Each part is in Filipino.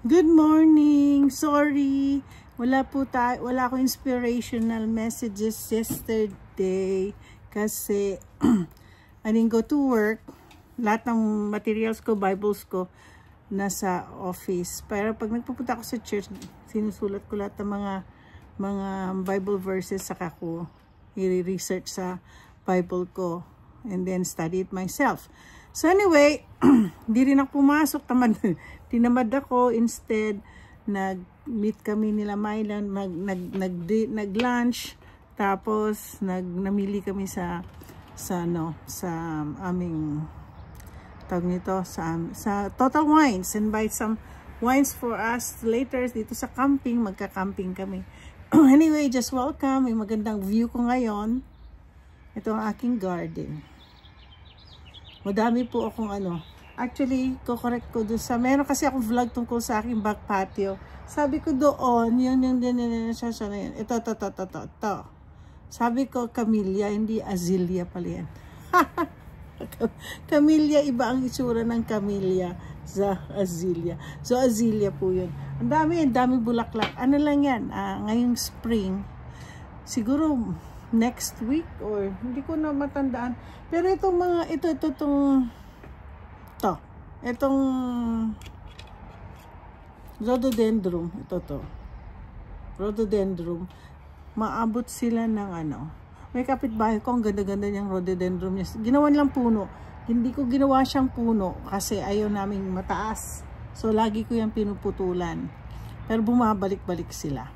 Good morning. Sorry. Wala akong inspirational messages yesterday kasi I didn't go to work. Lahat ng materials ko, Bibles ko nasa office. Pero pag nagpupunta ako sa church, sinusulat ko lahat ng mga Bible verses, saka ko i-research sa Bible ko and then study it myself. So anyway, hindi rin ako pumasok, tinamad ako. Instead, nag-meet kami nila Mylan, nag-lunch, tapos namili kami sa aming tawag nito, sa Total Wines, and buy some wines for us later dito sa camping. Magka-camping kami. Anyway, just welcome. May magandang view ko ngayon. Ito ang aking garden. Madami po akong actually, ko-correct ko doon sa, meron kasi akong vlog tungkol sa aking back patio. Sabi ko doon, yun. Ito. Sabi ko, camellia, hindi azalea pala yan. Camellia, iba ang itsura ng camellia sa azalea. So, azalea po yun. Ang dami bulaklak. Ano lang yan, ngayong spring, siguro, next week or hindi ko na matandaan. Pero itong mga itong rhododendron, rhododendron, maabot sila ng may kapitbahay ko, ang ganda-ganda niyang rhododendron niya. Ginawan lang puno. Hindi ko ginawa siyang puno kasi ayaw naming mataas. So lagi ko yung pinuputulan. Pero bumabalik-balik sila.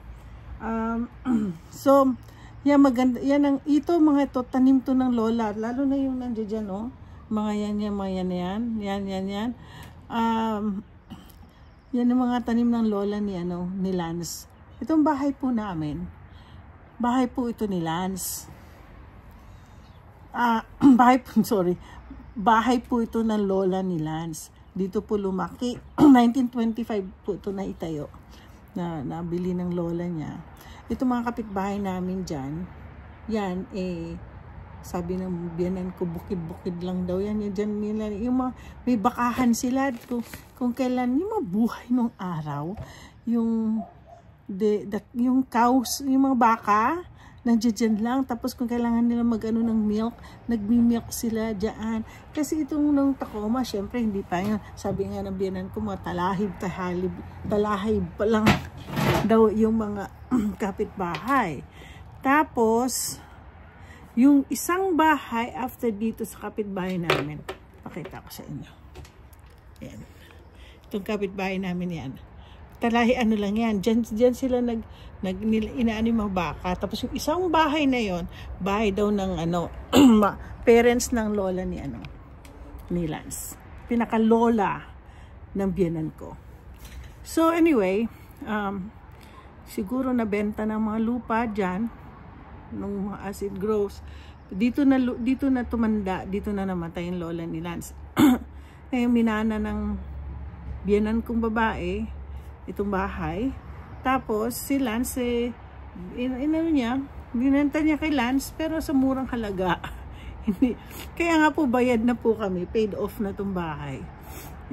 So yan, maganda. Yan mga ito, tanim to ng lola. Lalo na yung nandiyan dyan, oh. Mga yan. Yan. Yan yung mga tanim ng lola ni Lance. Itong bahay po namin. Bahay po ito ni Lance. Bahay po ito ng lola ni Lance. Dito po lumaki. 1925 po ito na itayo. Nabili ng lola niya. Ito mga kapitbahay namin dyan, yan sabi ng biyanan ko, bukid-bukid lang daw yan. Dyan nila, may bakahan sila kung kailan, yung mga buhay nung araw, yung cows, yung mga baka, nandiyan lang. Tapos kung kailangan nila ng milk, nagmi-milk sila dyan. Kasi itong nung Tacoma, syempre hindi pa yun. Sabi nga ng biyanan ko, mga talahib pa lang daw yung mga kapitbahay. Tapos, yung isang bahay after dito sa kapitbahay namin, pakita ko sa inyo. Yan. Itong kapitbahay namin yan. Talahi lang yan. Diyan sila inaani mga baka. Tapos yung isang bahay na yon, bahay daw ng parents ng lola ni Lance. Pinaka-lola ng biyanan ko. So anyway, siguro nabenta ng mga lupa dyan nung mga as it grows. Dito na tumanda, dito na namatay yung lola ni Lance. Ngayon minana ng biyanan kong babae itong bahay. Tapos si Lance binenta niya kay Lance pero sa murang halaga. Kaya nga po bayad na po kami, paid off na itong bahay.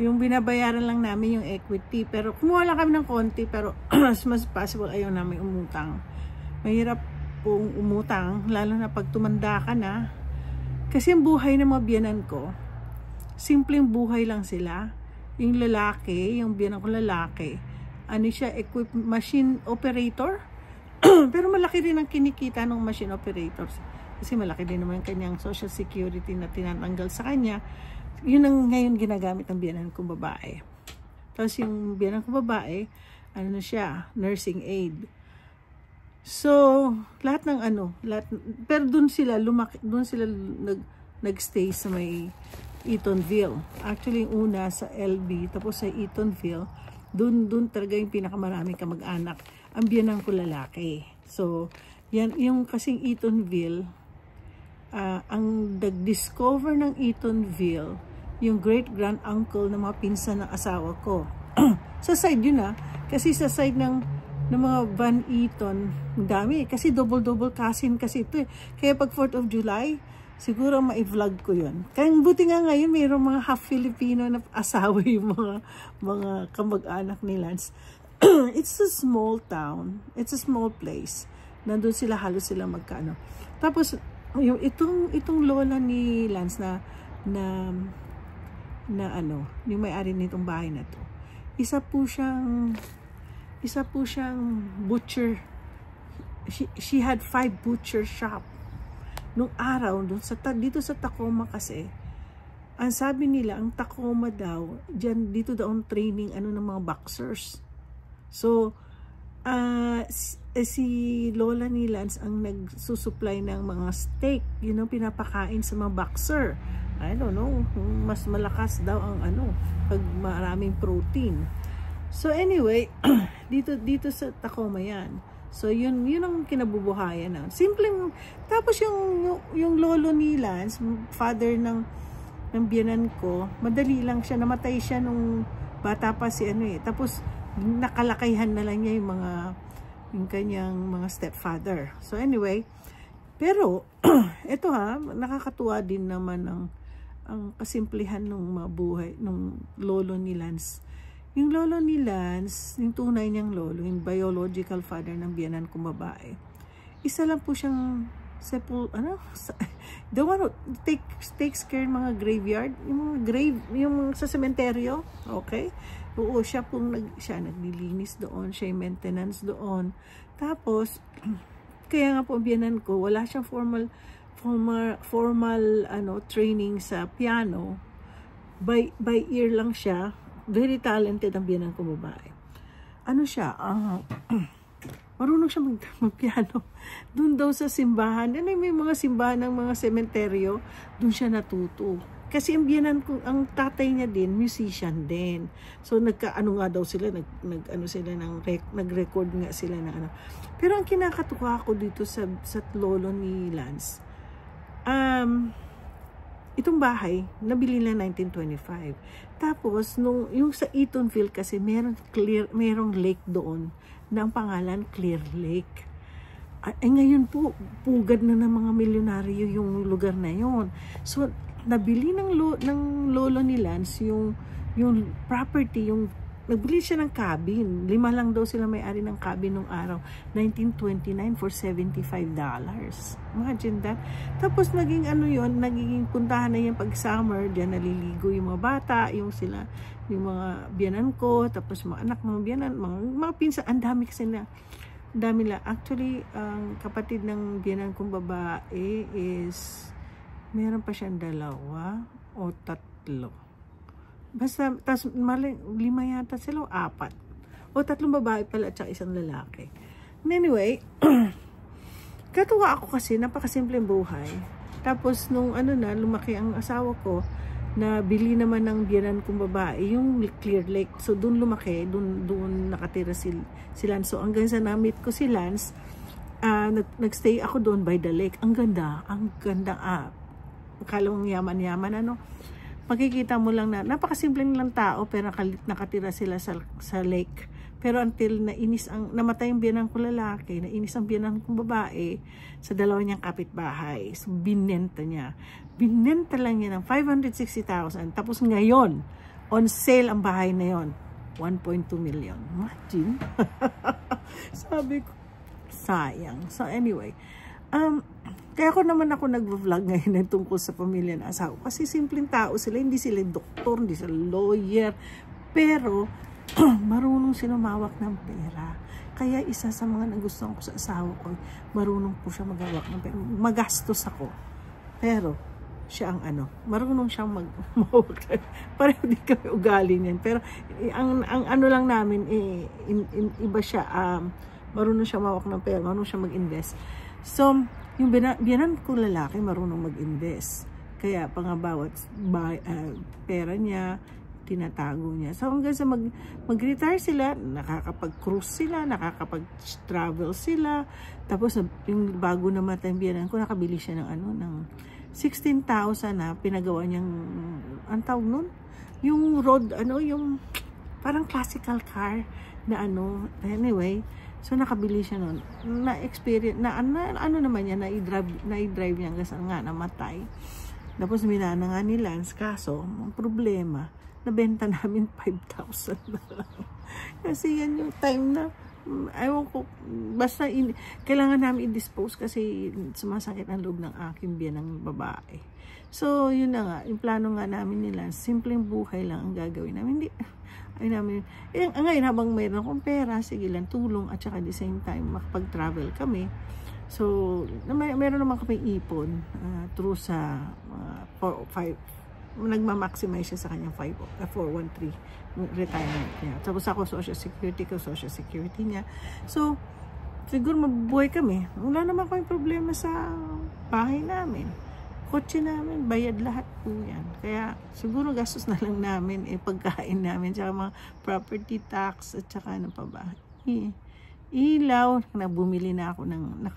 Yung binabayaran lang namin yung equity, pero kumuha lang kami ng konti, pero as much possible ayaw namin umutang. Mahirap pong umutang, lalo na pag tumanda ka na. Kasi ang buhay ng mga biyanan ko, simpleng buhay lang sila. Yung lalaki, yung biyanan ko lalaki, siya, machine operator. Pero malaki rin ang kinikita ng machine operators. Kasi malaki din naman yung kanyang social security na tinatanggal sa kanya. Yun ang ngayon ginagamit ng biyanan kong babae. Tapos yung biyanan kong babae, siya, nursing aid. So, lahat ng pero doon sila nagstay sa may Eatonville. Actually, yung una sa LB, tapos sa Eatonville, doon talaga yung pinakamaraming kamag-anak. Ang biyanan ko lalaki. So, yan, yung kasing Eatonville, ang nag-discover ng Eatonville, yung great-grand-uncle ng mga pinsan ng asawa ko. Sa side yun kasi sa side ng mga Van Eaton, dami. Kasi double-double cousin kasi ito eh. Kaya pag 4th of July, Siguro ma-vlog ko yun. Kaya buti nga ngayon, mayroong mga half Filipino na asawa yung mga kamag-anak ni Lance. It's a small town. It's a small place. Nandun sila, halos sila magkaano. Tapos, yung itong lola ni Lance na ano, yung may-ari nitong bahay na to. Isa po siyang butcher. She had 5 butcher shop. Nung araw, dito sa Tacoma kasi, ang sabi nila, ang Tacoma daw, dito daw ang training ng mga boxers. So, si Lola ni Lance ang nagsusupply ng mga steak, pinapakain sa mga boxer. I don't know, mas malakas daw ang pag maraming protein. So anyway, dito sa Tacoma yan. So yun ang kinabubuhayan na. Simpleng, tapos yung lolo ni Lance, father ng biyanan ko, madali lang siya, namatay siya nung bata pa si tapos nakalakayan na lang niya yung kanyang mga stepfather. So anyway, pero ito nakakatuwa din naman ang kasimplihan ng mabuhay ng lolo ni Lance. Yung lolo ni Lance, yung tunay niyang lolo, yung biological father ng biyanan kong babae, isa lang po siyang the one who takes care ng mga graveyard, yung mga grave, yung sa sementeryo, okay? Oo, siya naglilinis doon, siya yung maintenance doon. Tapos, kaya nga po ang biyanan ko, wala siyang formal training sa piano. By ear lang siya. Very talented ang biyanan ko babae. Siya? Marunong siya mag-piano. Doon daw sa simbahan. May mga simbahan ng mga sementeryo. Doon siya natuto. Kasi ang biyanan ko, ang tatay niya din, musician din. So nga daw sila, nag-record nga sila na Pero ang kinakatuwa ko dito sa lolo ni Lance, itong bahay, nabili na 1925. Tapos, yung sa Eatonville kasi, merong lake doon na ang pangalan Clear Lake. Ngayon po, pugad na ng mga milyonaryo yung lugar na yon. So, nabili ng lolo ni Lance yung property, nagbili siya ng cabin. 5 lang daw sila may-ari ng cabin nung araw. 1929 for $75. Imagine that. Tapos naging naging puntahan na yan pag summer. Diyan naliligo yung mga bata, yung mga biyanan ko, tapos mga anak ng biyanan, mga pinsan. Ang dami kasi dami lang. Actually, ang kapatid ng biyanan kong babae is, meron pa siyang 2 o 3. Basta, tas 5 yata sila o 4. O 3 babae pala at 1 lalaki. And anyway, katuwa ako kasi napakasimpleng buhay. Tapos nung lumaki ang asawa ko, na bili naman ng biyanan kong babae, yung Clear Lake. So doon lumaki, doon nakatira si Lance. So hanggang sa na-meet ko si Lance, nagstay ako doon by the lake. Ang ganda. Akala mong yaman-yaman makikita mo lang na napakasimpleng lang tao pero nakatira sila sa lake. Pero until namatay ang biyanan ko lalaki, nainis ang biyanan kong babae sa 2 niyang kapitbahay. So binenta niya. Binenta lang niya ng $560,000. Tapos ngayon, on sale ang bahay na yon, 1.2 million. Imagine. Sabi ko, sayang. So anyway, kaya ako nag-vlog ngayon tungkol sa pamilya na asawa. Kasi simpleng tao sila, hindi sila doktor, hindi sila lawyer, pero marunong sila mawak ng pera. Kaya isa sa mga nagustuhan ko sa asawa ko, marunong po siya magawak ng pera. Magastos ako, pero siya ang marunong siyang mawak. Pareho di kami ugali niyan. Pero ang lang namin, iba siya, marunong siya mawak ng pera, marunong siya mag-invest. So, yung biyanan ko lalaki marunong mag-invest. Kaya bawat pera niya, tinatago niya. So hanggang sa mag-retire sila, nakakapag-cruise sila, nakakapag-travel sila. Tapos yung bago namatay ang biyanan ko, nakabili siya ng 16,000 na pinagawa niyang, ang tawag nun? Yung road, parang classical car na ano. Anyway, so nakabili siya nun. Na-experience, ano naman yan, na-drive niya hanggang nga namatay. Tapos minana nga ni Lance, kaso, ang problema, nabenta namin 5,000 na lang. Kasi yan yung time na, ayaw ko, basta kailangan namin i-dispose kasi sumasakit ang loob ng aking biyanang babae. So, yun na nga, yung plano nga namin nila, simpleng buhay lang ang gagawin namin. Hindi, ay namin, ngayon habang mayroon akong pera, sige lang, tulong, at saka at the same time, makapag-travel kami. So, meron naman kami ipon through sa 5, nagma-maximize siya sa kanyang 413 retirement niya. Tapos ako social security niya. So, siguro mabubuhay kami. Wala naman kaming problema sa bahay namin. Kotse namin, bayad lahat po yan. Kaya siguro gastos na lang namin, pagkain namin, tsaka mga property tax, at saka ano pa ba. Ilaw, bumili na ako ng,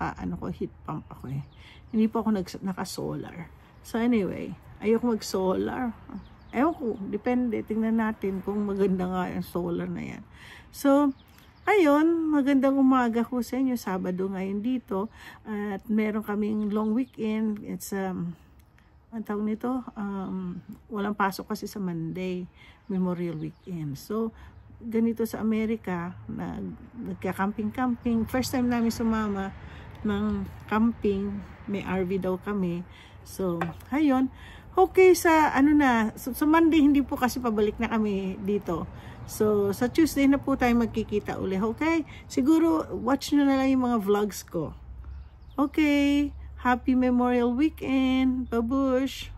heat pump ako eh. Hindi po ako naka-solar. So anyway, ayoko mag-solar. Ewan ko, depende. Tingnan natin kung maganda nga yung solar na yan. So, ayun, magandang umaga ko sa inyo. Sabado ngayon dito. At meron kaming long weekend. It's, ang tawag nito, walang pasok kasi sa Monday, Memorial Weekend. So, ganito sa Amerika, nagka-camping. First time namin sumama ng camping, may RV daw kami. So, ayun. Okay, sa Monday hindi po kasi pabalik na kami dito. So, sa Tuesday na po tayo magkikita uli. Okay? Siguro, watch nyo na lang yung mga vlogs ko. Okay. Happy Memorial Weekend. Babush!